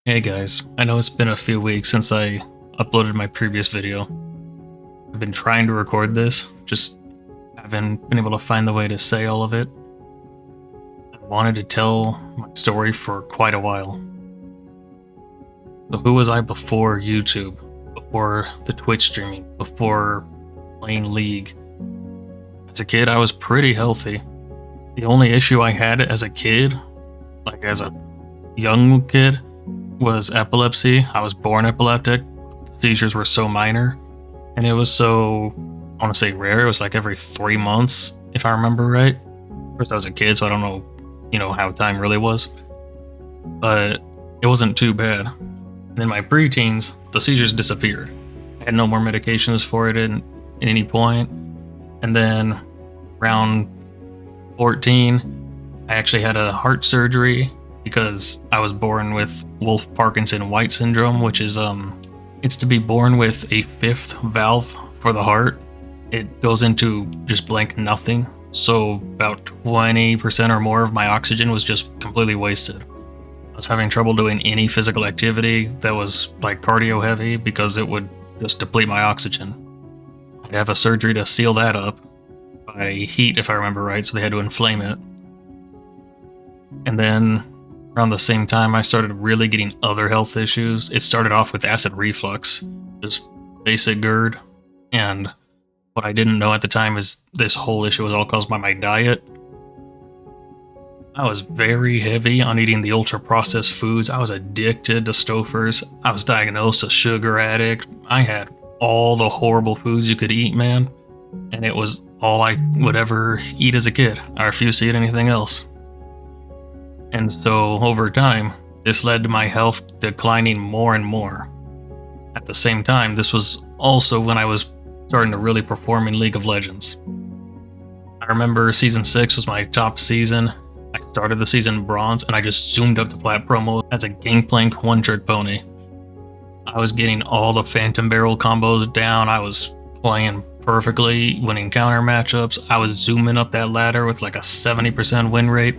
Hey guys, I know it's been a few weeks since I uploaded my previous video. I've been trying to record this, just haven't been able to find the way to say all of it. I wanted to tell my story for quite a while. So who was I before YouTube? Before the Twitch streaming? Before playing League? As a kid, I was pretty healthy. The only issue I had as a kid, like as a young kid, was epilepsy. I was born epileptic. Seizures were so minor, and it was so, I want to say rare. It was like every 3 months, if I remember right. First, I was a kid, so I don't know, how time really was, but it wasn't too bad. And in my preteens, the seizures disappeared. I had no more medications for it at any point. And then around 14, I actually had a heart surgery because I was born with Wolff-Parkinson-White syndrome, which is it's to be born with a fifth valve for the heart. It goes into just blank nothing. So about 20% or more of my oxygen was just completely wasted. I was having trouble doing any physical activity that was like cardio heavy because it would just deplete my oxygen. I'd have a surgery to seal that up by heat, if I remember right, so they had to inflame it. And then around the same time, I started really getting other health issues. It started off with acid reflux, just basic GERD. And what I didn't know at the time is this whole issue was all caused by my diet. I was very heavy on eating the ultra-processed foods. I was addicted to Stouffer's. I was diagnosed a sugar addict. I had all the horrible foods you could eat, man. And it was all I would ever eat as a kid. I refused to eat anything else. And so, over time, this led to my health declining more and more. At the same time, this was also when I was starting to really perform in League of Legends. I remember Season 6 was my top season. I started the season bronze, and I just zoomed up to plat promo as a Gangplank one-trick pony. I was getting all the Phantom Barrel combos down. I was playing perfectly, winning counter matchups. I was zooming up that ladder with like a 70% win rate.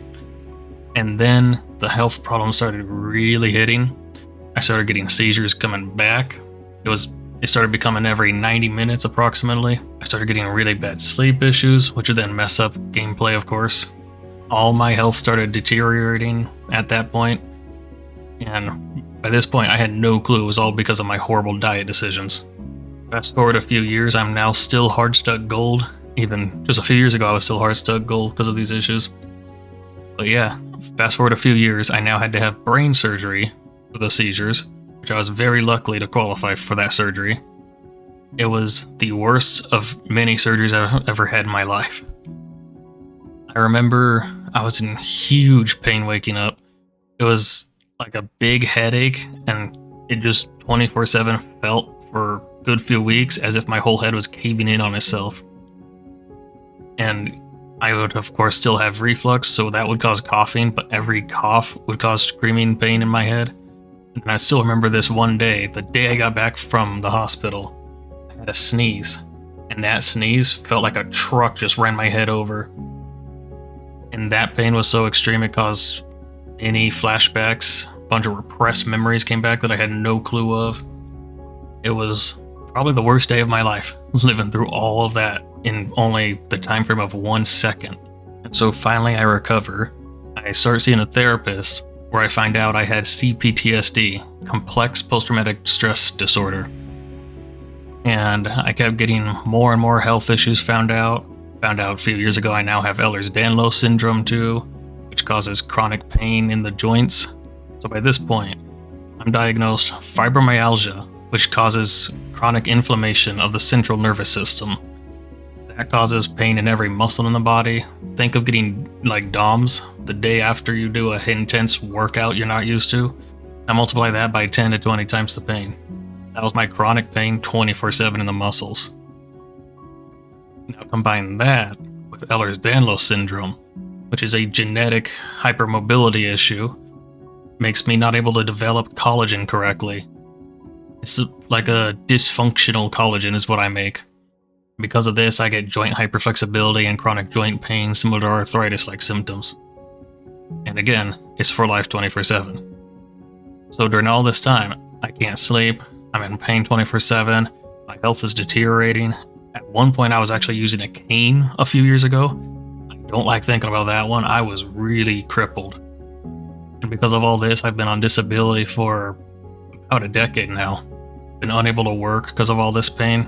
And then the health problems started really hitting. I started getting seizures coming back. It started becoming every 90 minutes approximately. I started getting really bad sleep issues, which would then mess up gameplay, of course. All my health started deteriorating at that point. And by this point, I had no clue it was all because of my horrible diet decisions. Fast forward a few years, I'm now still hard stuck gold. Even just a few years ago, I was still hard stuck gold because of these issues. But yeah, fast forward a few years, I now had to have brain surgery for the seizures, which I was very lucky to qualify for that surgery. It was the worst of many surgeries I've ever had in my life. I remember I was in huge pain waking up. It was like a big headache, and it just 24/7 felt for a good few weeks as if my whole head was caving in on itself. And I would, of course, still have reflux, so that would cause coughing, but every cough would cause screaming pain in my head. And I still remember this one day, the day I got back from the hospital, I had a sneeze. And that sneeze felt like a truck just ran my head over. And that pain was so extreme it caused any flashbacks. A bunch of repressed memories came back that I had no clue of. It was probably the worst day of my life, living through all of that in only the time frame of 1 second. And so finally I recover. I start seeing a therapist where I find out I had CPTSD, complex post-traumatic stress disorder. And I kept getting more and more health issues found out. Found out a few years ago I now have Ehlers-Danlos syndrome too, which causes chronic pain in the joints. So by this point, I'm diagnosed fibromyalgia, which causes chronic inflammation of the central nervous system. That causes pain in every muscle in the body. Think of getting like DOMS the day after you do an intense workout you're not used to. I multiply that by 10 to 20 times the pain. That was my chronic pain 24/7 in the muscles. Now combine that with Ehlers-Danlos syndrome, which is a genetic hypermobility issue, makes me not able to develop collagen correctly. It's like a dysfunctional collagen is what I make. Because of this, I get joint hyperflexibility and chronic joint pain similar to arthritis-like symptoms. And again, it's for life 24/7. So during all this time, I can't sleep. I'm in pain 24/7. My health is deteriorating. At one point, I was actually using a cane a few years ago. I don't like thinking about that one. I was really crippled. And because of all this, I've been on disability for about a decade now. Been unable to work because of all this pain.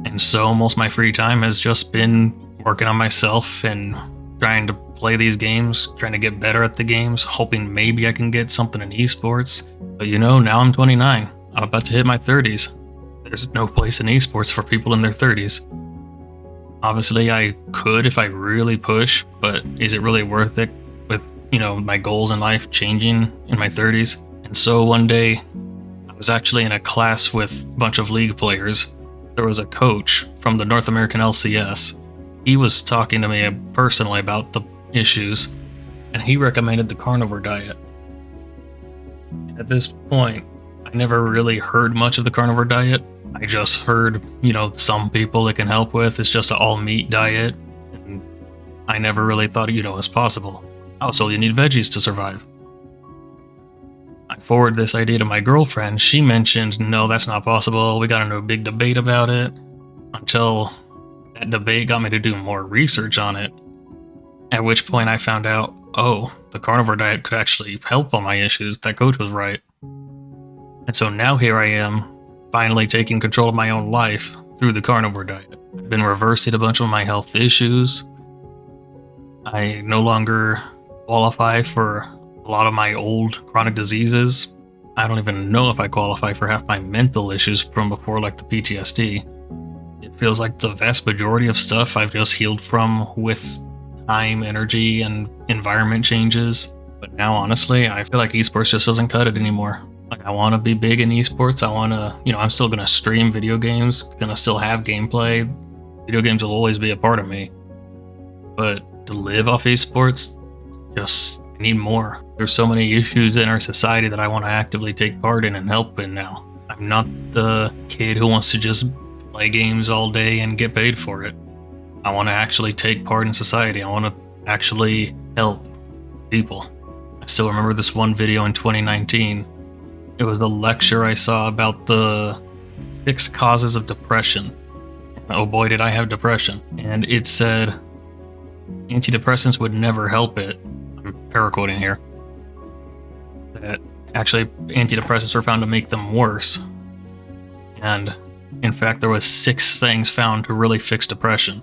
And so most of my free time has just been working on myself and trying to play these games, trying to get better at the games, hoping maybe I can get something in esports. But now I'm 29. I'm about to hit my 30s. There's no place in esports for people in their 30s. Obviously, I could if I really push, but is it really worth it with, my goals in life changing in my 30s? And so one day, I was actually in a class with a bunch of League players. There was a coach from the North American LCS. He was talking to me personally about the issues, and he recommended the carnivore diet. At this point, I never really heard much of the carnivore diet. I just heard, some people it can help with. It's just an all-meat diet, and I never really thought, it was possible. I was told you need veggies to survive. I forwarded this idea to my girlfriend. She mentioned, no, that's not possible. We got into a big debate about it, until that debate got me to do more research on it, at which point I found out, the carnivore diet could actually help all my issues. That coach was right. And so now here I am, finally taking control of my own life through the carnivore diet. I've been reversing a bunch of my health issues. I no longer qualify for a lot of my old chronic diseases. I don't even know if I qualify for half my mental issues from before, like the PTSD. It feels like the vast majority of stuff I've just healed from with time, energy, and environment changes. But now, honestly, I feel like esports just doesn't cut it anymore. Like, I want to be big in esports. I want to, I'm still going to stream video games, going to still have gameplay. Video games will always be a part of me. But to live off esports, I need more. There's so many issues in our society that I want to actively take part in and help in now. I'm not the kid who wants to just play games all day and get paid for it. I want to actually take part in society. I want to actually help people. I still remember this one video in 2019. It was a lecture I saw about the 6 causes of depression. Oh boy, did I have depression. And it said antidepressants would never help it. I'm paraquoting here. That actually antidepressants were found to make them worse. And in fact, there was 6 things found to really fix depression.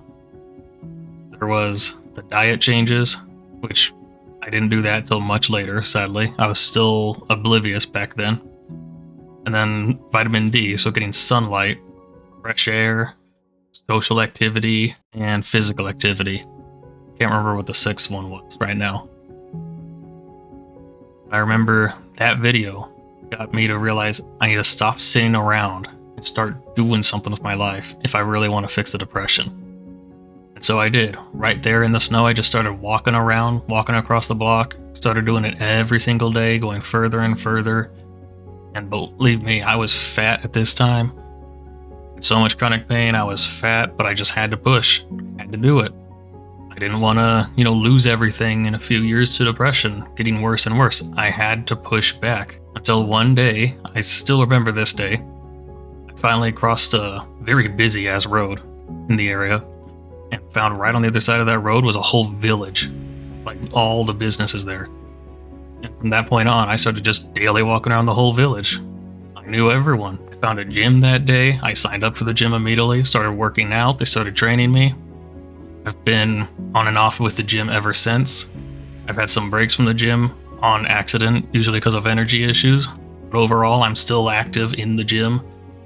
There was the diet changes, which I didn't do that till much later, sadly. I was still oblivious back then. And then vitamin D, so getting sunlight, fresh air, social activity, and physical activity. Can't remember what the 6th one was right now. I remember that video got me to realize I need to stop sitting around and start doing something with my life if I really want to fix the depression. And so I did. Right there in the snow, I just started walking around, walking across the block, started doing it every single day, going further and further. And believe me, I was fat at this time. So much chronic pain, I was fat, but I just had to push. I had to do it. I didn't want to, lose everything in a few years to depression, getting worse and worse. I had to push back until one day, I still remember this day, I finally crossed a very busy ass road in the area and found right on the other side of that road was a whole village, like all the businesses there. And from that point on, I started just daily walking around the whole village. I knew everyone. I found a gym that day. I signed up for the gym immediately, started working out. They started training me. I've been on and off with the gym ever since. I've had some breaks from the gym on accident, usually because of energy issues. But overall, I'm still active in the gym.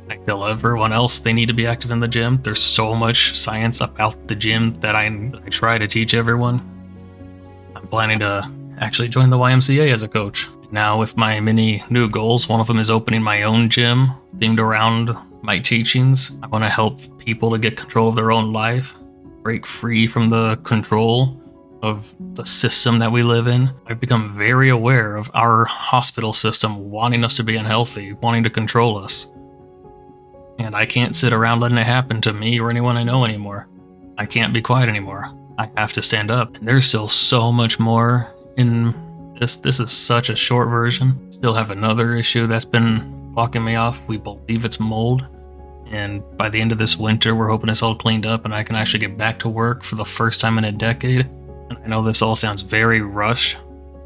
I tell everyone else they need to be active in the gym. There's so much science about the gym that I try to teach everyone. I'm planning to actually join the YMCA as a coach. Now with my many new goals, one of them is opening my own gym themed around my teachings. I want to help people to get control of their own life, break free from the control of the system that we live in. I've become very aware of our hospital system wanting us to be unhealthy, wanting to control us. And I can't sit around letting it happen to me or anyone I know anymore. I can't be quiet anymore. I have to stand up. And there's still so much more in This is such a short version. Still have another issue that's been blocking me off. We believe it's mold. And by the end of this winter, we're hoping it's all cleaned up and I can actually get back to work for the first time in a decade. And I know this all sounds very rushed.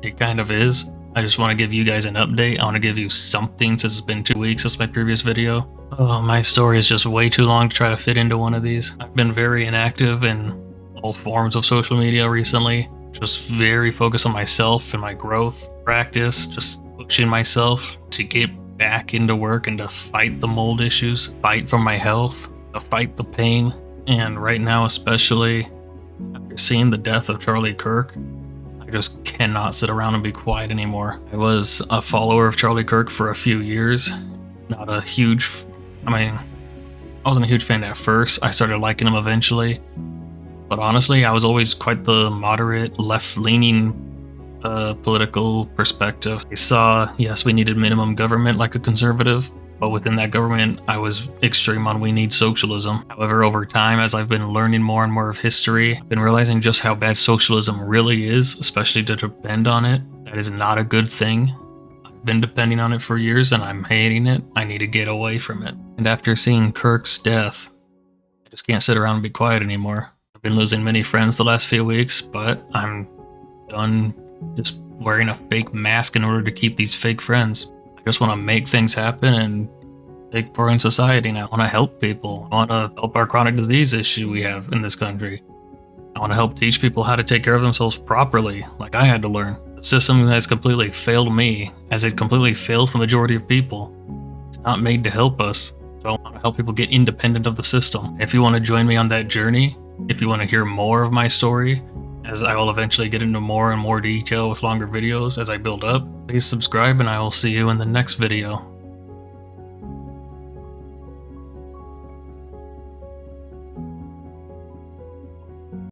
It kind of is. I just want to give you guys an update. I want to give you something since it's been 2 weeks since my previous video. Oh, my story is just way too long to try to fit into one of these. I've been very inactive in all forms of social media recently. Just very focused on myself and my growth, practice, just pushing myself to get back into work and to fight the mold issues, fight for my health, to fight the pain. And right now, especially after seeing the death of Charlie Kirk, I just cannot sit around and be quiet anymore. I was a follower of Charlie Kirk for a few years. Not a huge, I wasn't a huge fan at first. I started liking him eventually. But honestly, I was always quite the moderate, left-leaning political perspective. I saw, yes, we needed minimum government like a conservative, but within that government, I was extreme on we need socialism. However, over time, as I've been learning more and more of history, I've been realizing just how bad socialism really is, especially to depend on it. That is not a good thing. I've been depending on it for years and I'm hating it. I need to get away from it. And after seeing Kirk's death, I just can't sit around and be quiet anymore. I've been losing many friends the last few weeks, but I'm done just wearing a fake mask in order to keep these fake friends. I just want to make things happen and take part in society now. I want to help people. I want to help our chronic disease issue we have in this country. I want to help teach people how to take care of themselves properly, like I had to learn. The system has completely failed me, as it completely fails the majority of people. It's not made to help us, so I want to help people get independent of the system. If you want to join me on that journey, if you want to hear more of my story, as I will eventually get into more and more detail with longer videos as I build up, please subscribe and I will see you in the next video.